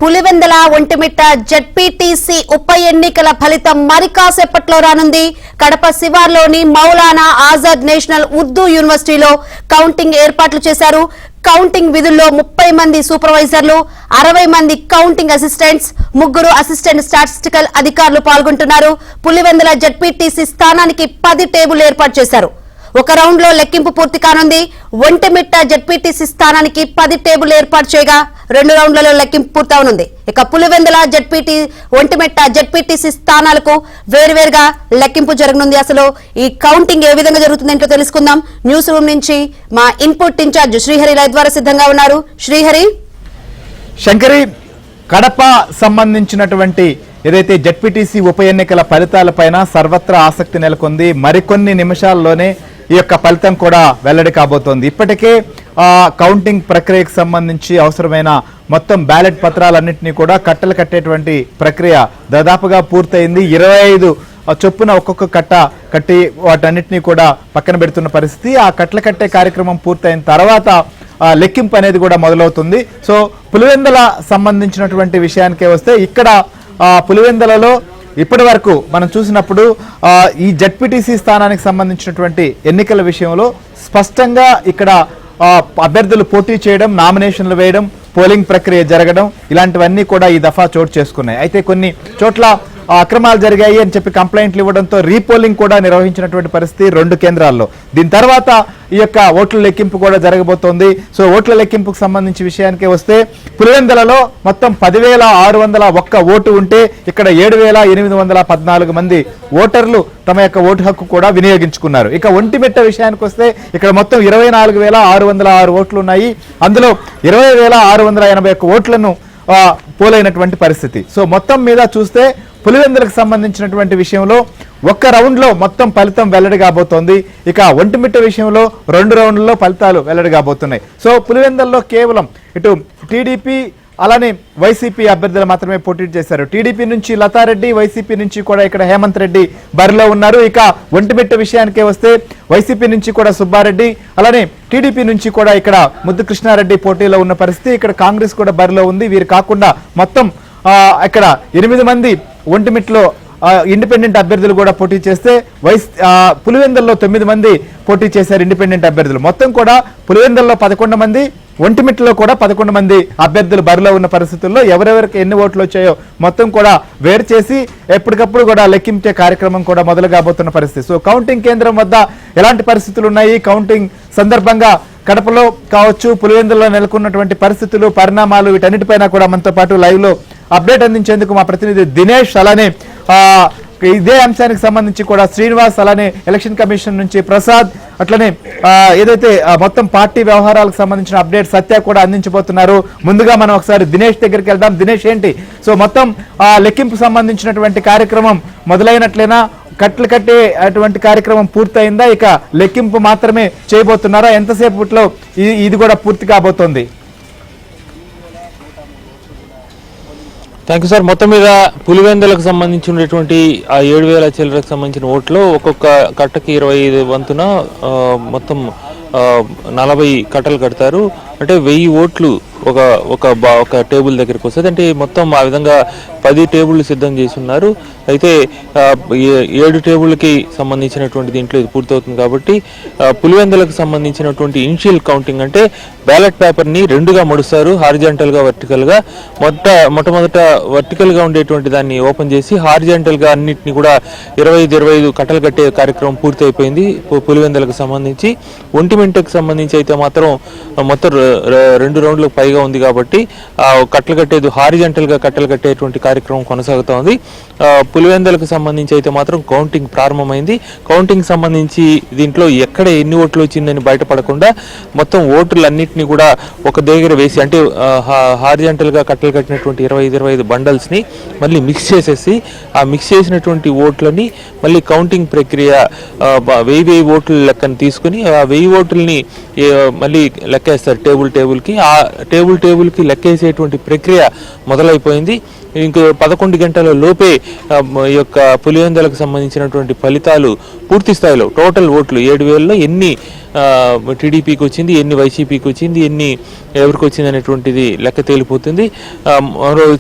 Pulivendula Vontimitta ZPTC ఉప ఎన్నికల ఫలితం మరి కాసేపట్లో రానుంది. కడప శివార్లోని మౌలానా ఆజాద్ నేషనల్ ఉర్దూ యూనివర్సిటీలో కౌంటింగ్ ఏర్పాట్లు చేశారు. కౌంటింగ్ విధుల్లో 30 మంది సూపర్వైజర్లు, 60 మంది కౌంటింగ్ అసిస్టెంట్స్, 3 అసిస్టెంట్ స్టాటిస్టికల్ అధికారులు పాల్గొంటున్నారు. పులివెందుల జెడ్పీటీసీ స్థానానికి 10 టేబుల్ ఏర్పాటు చేశారు. ఒక రౌండ్ లో లెక్కింపు పూర్తి కానుంది. ఒంటిమిట్ట జెడ్పీటీసీ స్థానానికి 10 టేబుల్ ఏర్పాటు చేయగా 2 రౌండ్లలో లెక్కింపు పూర్తవనుంది. ఇక పులివెందుల ఒంటిమిట్ట జెడ్పీటీసీ స్థానాలకు వేరువేరుగా లెక్కింపు జరగనుంది. అసలు ఈ కౌంటింగ్ ఏ విధంగా జరుగుతుందేంటో తెలుసుకుందాం. న్యూస్ రూమ్ నుంచి మా ఇన్పుట్ ఇన్ఛార్జ్ శ్రీహరి లైవ్ ద్వారా సిద్ధంగా ఉన్నారు. శ్రీహరి. శంకరి, కడప సంబంధించినటువంటి ఏదైతే జెడ్పీటీసీ ఉప ఎన్నికల ఫలితాలపైన సర్వత్రా ఆసక్తి నెలకొంది. మరికొన్ని నిమిషాల్లోనే ఈ యొక్క ఫలితం కూడా వెల్లడి కాబోతోంది. ఇప్పటికే కౌంటింగ్ ప్రక్రియకు సంబంధించి అవసరమైన మొత్తం బ్యాలెట్ పత్రాలన్నింటినీ కూడా కట్టలు కట్టేటువంటి ప్రక్రియ దాదాపుగా పూర్తయింది. 25 చొప్పున ఒక్కొక్క కట్ట కట్టి వాటన్నిటినీ కూడా పక్కన పెడుతున్న పరిస్థితి. ఆ కట్టలు కట్టే కార్యక్రమం పూర్తయిన తర్వాత లెక్కింపు అనేది కూడా మొదలవుతుంది. సో పులివెందుల సంబంధించినటువంటి విషయానికే వస్తే ఇక్కడ పులివెందులలో ఇప్పటి వరకు మనం చూసినప్పుడు ఈ జెడ్పీటీసీ స్థానానికి సంబంధించినటువంటి ఎన్నికల విషయంలో స్పష్టంగా ఇక్కడ అభ్యర్థులు పోటీ చేయడం, నామినేషన్లు వేయడం, పోలింగ్ ప్రక్రియ జరగడం ఇలాంటివన్నీ కూడా ఈ దఫా చోటు చేసుకున్నాయి. అయితే కొన్ని చోట్ల అక్రమాలు జరిగాయి అని చెప్పి కంప్లైంట్లు ఇవ్వడంతో రీపోలింగ్ కూడా నిర్వహించినటువంటి పరిస్థితి 2 కేంద్రాల్లో. దీని తర్వాత ఈ యొక్క ఓట్ల లెక్కింపు కూడా జరగబోతోంది. సో ఓట్ల లెక్కింపుకు సంబంధించి విషయానికి వస్తే పులివెందులలో మొత్తం 10,601 ఓటు ఉంటే ఇక్కడ 7,814 మంది ఓటర్లు తమ యొక్క ఓటు హక్కు కూడా వినియోగించుకున్నారు. ఇక ఒంటిమిట్ట విషయానికి వస్తే ఇక్కడ మొత్తం 24,606 ఓట్లు ఉన్నాయి. అందులో 20,681 ఓట్లను పోలైనటువంటి పరిస్థితి. సో మొత్తం మీద చూస్తే పులివెందులకు సంబంధించినటువంటి విషయంలో ఒక్క రౌండ్ లో మొత్తం ఫలితం వెల్లడి కాబోతోంది. ఇక ఒంటిమిట్ట విషయంలో 2 రౌండ్లలో ఫలితాలు వెల్లడి కాబోతున్నాయి. సో పులివెందుల్లో కేవలం ఇటు టీడీపీ అలానే వైసీపీ అభ్యర్థులు మాత్రమే పోటీ చేశారు. టీడీపీ నుంచి లతారెడ్డి, వైసీపీ నుంచి కూడా ఇక్కడ హేమంత్ రెడ్డి బరిలో ఉన్నారు. ఇక ఒంటిమిట్ట విషయానికే వస్తే వైసీపీ నుంచి కూడా సుబ్బారెడ్డి, అలానే టీడీపీ నుంచి కూడా ఇక్కడ ముద్దు కృష్ణారెడ్డి పోటీలో ఉన్న పరిస్థితి. ఇక్కడ కాంగ్రెస్ కూడా బరిలో ఉంది. వీరు కాకుండా మొత్తం ఇక్కడ 8 మంది ఒంటిమిట్టలో ఇండిపెండెంట్ అభ్యర్థులు కూడా పోటీ చేస్తే పులివెందుల్లో 9 మంది పోటీ చేశారు ఇండిపెండెంట్ అభ్యర్థులు. మొత్తం కూడా పులివెందుల్లో 11 మంది, ఒంటిమిట్టలో కూడా 11 మంది అభ్యర్థులు బరిలో ఉన్న పరిస్థితుల్లో ఎవరెవరికి ఎన్ని ఓట్లు వచ్చాయో మొత్తం కూడా వేరు చేసి ఎప్పటికప్పుడు కూడా లెక్కించే కార్యక్రమం కూడా మొదలు కాబోతున్న పరిస్థితి. సో కౌంటింగ్ కేంద్రం వద్ద ఎలాంటి పరిస్థితులు ఉన్నాయి, కౌంటింగ్ సందర్భంగా కడపలో కావచ్చు, పులివెందుల్లో నెలకొన్నటువంటి పరిస్థితులు, పరిణామాలు, వీటన్నిటిపైన కూడా మనతో పాటు లైవ్ లో అప్డేట్ అందించేందుకు మా ప్రతినిధి దినేష్, అలానే ఇదే అంశానికి సంబంధించి కూడా శ్రీనివాస్, అలానే ఎలక్షన్ కమిషన్ నుంచి ప్రసాద్, అట్లనే ఏదైతే మొత్తం పార్టీ వ్యవహారాలకు సంబంధించిన అప్డేట్ సత్య కూడా అందించబోతున్నారు. ముందుగా మనం ఒకసారి దినేష్ దగ్గరికి వెళ్దాం. దినేష్, ఏంటి సో మొత్తం లెక్కింపు సంబంధించినటువంటి కార్యక్రమం మొదలైనట్లేనా? కట్లు కట్టే అటువంటి కార్యక్రమం పూర్తయిందా? ఇక లెక్కింపు మాత్రమే చేయబోతున్నారా? ఎంతసేపట్లో ఇది కూడా పూర్తి కాబోతోంది? Thank you sir. మొత్తం మీద పులివెందులకు సంబంధించినటువంటి ఆ 7,000 చిల్లరకు సంబంధించిన ఓట్లు ఒక్కొక్క కట్టకి 25 వంతున మొత్తం 40 కట్టలు కడతారు. అంటే 1000 ఓట్లు ఒక టేబుల్ దగ్గరికి వస్తుంది. అంటే మొత్తం ఆ విధంగా 10 టేబుల్ సిద్ధం చేసి ఉన్నారు. అయితే 7 టేబుల్కి సంబంధించినటువంటి దీంట్లో ఇది పూర్తవుతుంది. కాబట్టి పులివెందులకు సంబంధించినటువంటి ఇనిషియల్ కౌంటింగ్ అంటే బ్యాలెట్ పేపర్ని 2గా మడుస్తారు, హారిజాంటల్గా, వర్టికల్గా. మొట్టమొదట వర్టికల్గా ఉండేటువంటి దాన్ని ఓపెన్ చేసి హారిజాంటల్గా అన్నింటినీ కూడా 25 కట్టలు కట్టే కార్యక్రమం పూర్తి అయిపోయింది పులివెందులకు సంబంధించి. ఒంటిమిట్టకు సంబంధించి అయితే మాత్రం మొత్తం 2 రౌండ్లకు పైగా ఉంది కాబట్టి కట్టలు కట్టేది హారిజాంటల్గా కట్టలు కట్టేటువంటి కార్యక్రమం కొనసాగుతూ ఉంది. పులివెందులకు సంబంధించి అయితే మాత్రం కౌంటింగ్ ప్రారంభమైంది. కౌంటింగ్ సంబంధించి దీంట్లో ఎక్కడ ఎన్ని ఓట్లు వచ్చిందని బయటపడకుండా మొత్తం ఓట్లన్నింటినీ కూడా ఒక దగ్గర వేసి, అంటే హారిజాంటల్గా కట్టలు కట్టినటువంటి 25 బండల్స్ని మళ్ళీ మిక్స్ చేసేసి ఆ మిక్స్ చేసినటువంటి ఓట్లని మళ్ళీ కౌంటింగ్ ప్రక్రియ 1000 ఓట్ల లెక్కను తీసుకుని ఆ 1000 ఓట్లని మళ్ళీ లెక్కేస్తారు టేబుల్కి. ఆ టేబుల్కి లెక్కేసేటువంటి ప్రక్రియ మొదలైపోయింది. ఇంకో 11 గంటల లోపే ఈ యొక్క పులివెందులకు సంబంధించినటువంటి ఫలితాలు పూర్తి స్థాయిలో టోటల్ ఓట్లు 7,000లో ఎన్ని టీడీపీకి వచ్చింది, ఎన్ని వైసీపీకి వచ్చింది, ఎన్ని ఎవరికి వచ్చింది అనేటువంటిది లెక్క తేలిపోతుంది.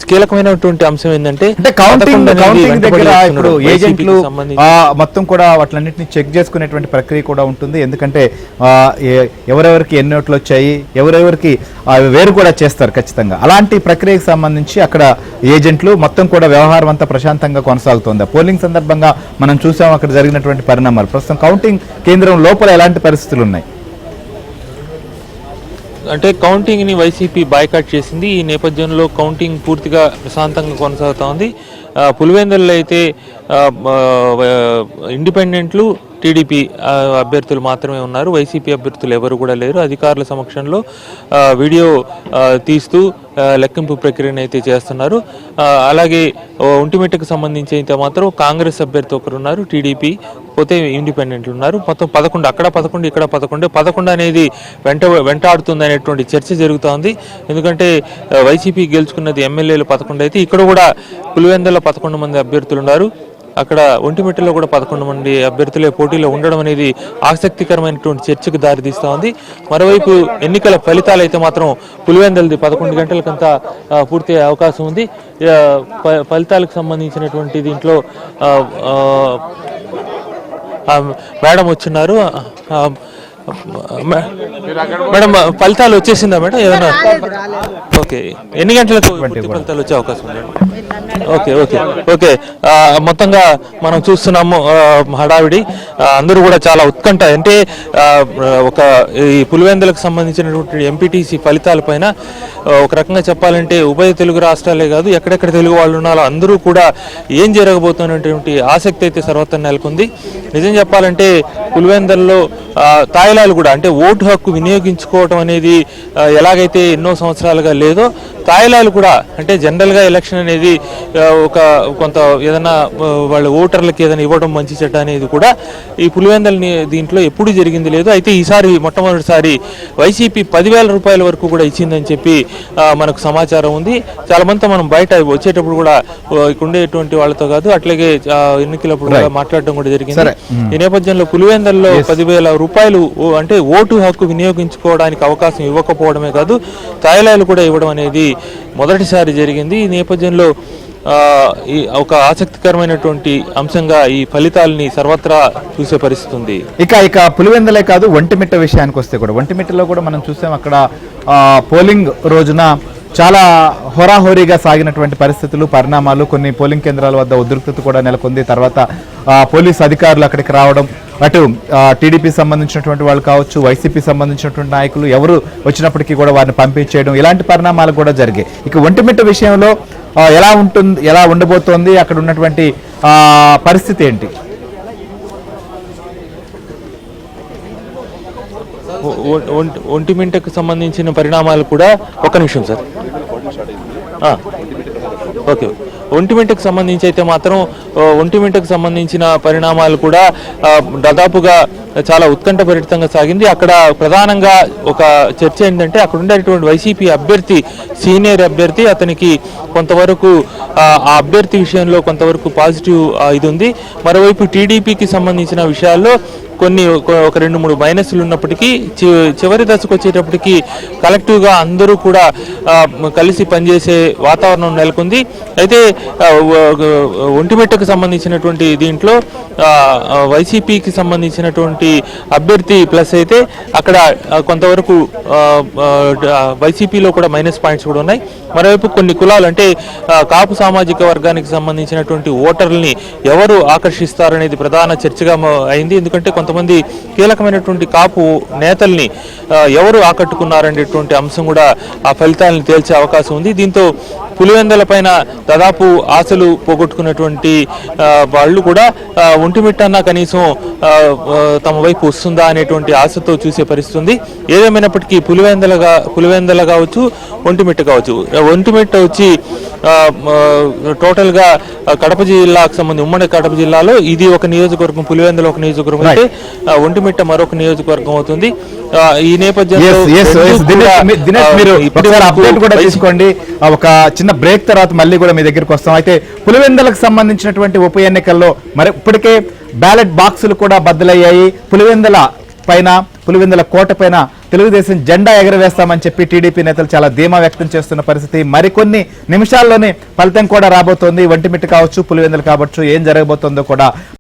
కీలకమైనటువంటి అంశం ఏంటంటే కౌంటింగ్ దగ్గర ఇప్పుడు ఏజెంట్లు మొత్తం కూడా వాటిలన్నింటినీ చెక్ చేసుకునేటువంటి ప్రక్రియ కూడా ఉంటుంది. ఎందుకంటే ఎవరెవరికి ఎన్ని ఓట్లు వచ్చాయి, ఎవరెవరికి వేరు కూడా చేస్తారు ఖచ్చితంగా. అలాంటి ప్రక్రియకు సంబంధించి అక్కడ ఏజెంట్లు మొత్తం కూడా వ్యవహారం అంతా ప్రశాంతంగా కొనసాగుతోంది. పోలింగ్ సందర్భంగా మనం చూసాం అక్కడ జరిగినటువంటి పరిణామాలు. ప్రస్తుతం కౌంటింగ్ కేంద్రం లోపల ఎలాంటి పరిస్థితులు ఉన్నాయి? అంటే కౌంటింగ్ ని వైసీపీ బాయ్కాట్ చేసింది. ఈ నేపథ్యంలో కౌంటింగ్ పూర్తిగా ప్రశాంతంగా కొనసాగుతా ఉంది. పులివెందులలో అయితే ఇండిపెండెంట్లు, టీడీపీ అభ్యర్థులు మాత్రమే ఉన్నారు. వైసీపీ అభ్యర్థులు ఎవరు కూడా లేరు. అధికారుల సమక్షంలో వీడియో తీస్తూ లెక్కింపు ప్రక్రియను అయితే చేస్తున్నారు. అలాగే ఒంటిమిట్టకు సంబంధించి అయితే మాత్రం కాంగ్రెస్ అభ్యర్థి ఒకరున్నారు, టీడీపీ పోతే ఇండిపెండెంట్లు ఉన్నారు. మొత్తం 11, అక్కడ 11, ఇక్కడ 11 అనేది వెంటాడుతుంది అనేటువంటి చర్చ జరుగుతోంది. ఎందుకంటే వైసీపీ గెలుచుకున్నది ఎమ్మెల్యేలు 11 అయితే ఇక్కడ కూడా పులివెందులలో 11 మంది అభ్యర్థులు ఉన్నారు. అక్కడ ఒంటిమిట్టలో కూడా 11 మంది అభ్యర్థులే పోటీలో ఉండడం అనేది ఆసక్తికరమైనటువంటి చర్చకు దారితీస్తూ ఉంది. మరోవైపు ఎన్నికల ఫలితాలు అయితే మాత్రం పులివెందులది 11 గంటలకంతా పూర్తయ్యే అవకాశం ఉంది. ఫలితాలకు సంబంధించినటువంటి దీంట్లో మేడం వచ్చిన్నారు. మేడం ఫలితాలు వచ్చేసిందా మేడం? ఏదైనా ఓకే, ఎన్ని గంటలకు ఫలితాలు వచ్చే అవకాశం ఉంది? ఓకే ఓకే ఓకే మొత్తంగా మనం చూస్తున్నాము హడావిడి, అందరూ కూడా చాలా ఉత్కంఠ. అంటే ఒక ఈ పులివెందులకు సంబంధించినటువంటి ఎంపీటీసీ ఫలితాల పైన ఒక రకంగా చెప్పాలంటే ఉభయ తెలుగు రాష్ట్రాలే కాదు, ఎక్కడెక్కడ తెలుగు వాళ్ళు ఉన్నారో అందరూ కూడా ఏం జరగబోతున్నటువంటి ఆసక్తి అయితే సర్వత్రా నెలకొంది. నిజం చెప్పాలంటే పులివెందులలో తాయిలాలు కూడా, అంటే ఓటు హక్కు వినియోగించుకోవటం అనేది ఎలాగైతే ఎన్నో సంవత్సరాలుగా లేదో, తాయిలాలు కూడా అంటే జనరల్గా ఎలక్షన్ అనేది ఒక కొంత ఏదైనా వాళ్ళ ఓటర్లకి ఏదైనా ఇవ్వడం మంచి చెడ్డ అనేది కూడా ఈ పులివెందులని దీంట్లో ఎప్పుడు జరిగింది లేదు. అయితే ఈసారి మొట్టమొదటిసారి వైసీపీ 10,000 రూపాయల వరకు కూడా ఇచ్చిందని చెప్పి మనకు సమాచారం ఉంది. చాలా మంది మనం బయట వచ్చేటప్పుడు కూడా ఇక్కడ ఉండేటువంటి వాళ్ళతో కాదు, అట్లాగే ఎన్నికలప్పుడు కూడా మాట్లాడడం కూడా జరిగింది. ఈ నేపథ్యంలో పులివెందులలో 10,000 రూపాయలు అంటే ఓటు హక్కు వినియోగించుకోవడానికి అవకాశం ఇవ్వకపోవడమే కాదు, తాయిలాలు కూడా ఇవ్వడం అనేది మొదటిసారి జరిగింది. ఈ నేపథ్యంలో ఈ ఒక ఆసక్తికరమైనటువంటి అంశంగా ఈ ఫలితాలని సర్వత్రా చూసే పరిస్థితి ఉంది. ఇక పులివెందులే కాదు, ఒంటిమిట్ట విషయానికి వస్తే కూడా ఒంటిమిట్టలో కూడా మనం చూసాం అక్కడ పోలింగ్ రోజున చాలా హోరాహోరీగా సాగినటువంటి పరిస్థితులు, పరిణామాలు. కొన్ని పోలింగ్ కేంద్రాల వద్ద ఉద్రిక్తత కూడా నెలకొంది. తర్వాత పోలీసు అధికారులు అక్కడికి రావడం, అటు టీడీపీ సంబంధించినటువంటి వాళ్ళు కావచ్చు, వైసీపీ సంబంధించినటువంటి నాయకులు ఎవరు వచ్చినప్పటికీ కూడా వారిని పంపించేయడం, ఇలాంటి పరిణామాలు కూడా జరిగాయి. ఇక ఒంటిమిట్ట విషయంలో ఎలా ఉండబోతోంది, అక్కడ ఉన్నటువంటి పరిస్థితి ఏంటి? ఒంటిమిట్టకు సంబంధించిన పరిణామాలు కూడా ఒక నిమిషం సార్. ఓకే, ఒంటిమిట్టకు సంబంధించి అయితే మాత్రం ఒంటిమిట్టకు సంబంధించిన పరిణామాలు కూడా దాదాపుగా చాలా ఉత్కంఠభరితంగా సాగింది. అక్కడ ప్రధానంగా ఒక చర్చ ఏంటంటే అక్కడ ఉండేటువంటి వైసీపీ అభ్యర్థి, సీనియర్ అభ్యర్థి, అతనికి కొంతవరకు ఆ అభ్యర్థి విషయంలో కొంతవరకు పాజిటివ్ ఇది ఉంది. మరోవైపు టీడీపీకి సంబంధించిన విషయాల్లో కొన్ని ఒక 2-3 మైనస్లు ఉన్నప్పటికీ చివరి దశకు వచ్చేటప్పటికి కలెక్టివ్గా అందరూ కూడా కలిసి పనిచేసే వాతావరణం నెలకొంది. అయితే ఒంటిమిట్టకు సంబంధించినటువంటి దీంట్లో వైసీపీకి సంబంధించినటువంటి అభ్యర్థి ప్లస్ అయితే అక్కడ కొంతవరకు వైసీపీలో కూడా మైనస్ పాయింట్స్ కూడా ఉన్నాయి. మరోవైపు కొన్ని కులాలు అంటే కాపు సామాజిక వర్గానికి సంబంధించినటువంటి ఓటర్లని ఎవరు ఆకర్షిస్తారనేది ప్రధాన చర్చగా అయింది. ఎందుకంటే కొంతమంది కీలకమైనటువంటి కాపు నేతల్ని ఎవరు ఆకట్టుకున్నారనేటువంటి అంశం కూడా ఆ ఫలితాలను తేల్చే అవకాశం ఉంది. దీంతో పులివెందుల పైన దాదాపు ఆశలు పోగొట్టుకున్నటువంటి వాళ్ళు కూడా ఒంటిమిట్టన్నా కనీసం తమ వైపు వస్తుందా అనేటువంటి ఆశతో చూసే పరిస్థితి ఉంది. ఏదేమైనప్పటికీ పులివెందుల కావచ్చు, ఒంటిమిట్ట కావచ్చు, ఒంటిమిట్ట వచ్చి టోటల్గా కడప జిల్లాకు సంబంధించి ఉమ్మడి కడప జిల్లాలో ఇది ఒక నియోజకవర్గం, పులివెందుల ఒక నియోజకవర్గం అయితే ఒంటిమిట్ట మరొక నియోజకవర్గం అవుతుంది. ఈ నేపథ్యంలో తీసుకోండి, ఒక చిన్న బ్రేక్ తర్వాత మళ్ళీ కూడా మీ దగ్గరికి వస్తాం. అయితే పులివెందులకు సంబంధించినటువంటి ఉప ఎన్నికల్లో మరి ఇప్పటికే బ్యాలెట్ బాక్సులు కూడా బద్దలయ్యాయి. పులివెందుల పైన పులివెందుల కోట పైన తెలుగుదేశం జెండా ఎగరవేస్తామని చెప్పి టీడీపీ నేతలు చాలా ధీమా వ్యక్తం చేస్తున్న పరిస్థితి. మరికొన్ని నిమిషాల్లోనే ఫలితం కూడా రాబోతోంది. ఒంటిమిట్ట కావచ్చు, పులివెందులు కావచ్చు, ఏం జరగబోతోందో కూడా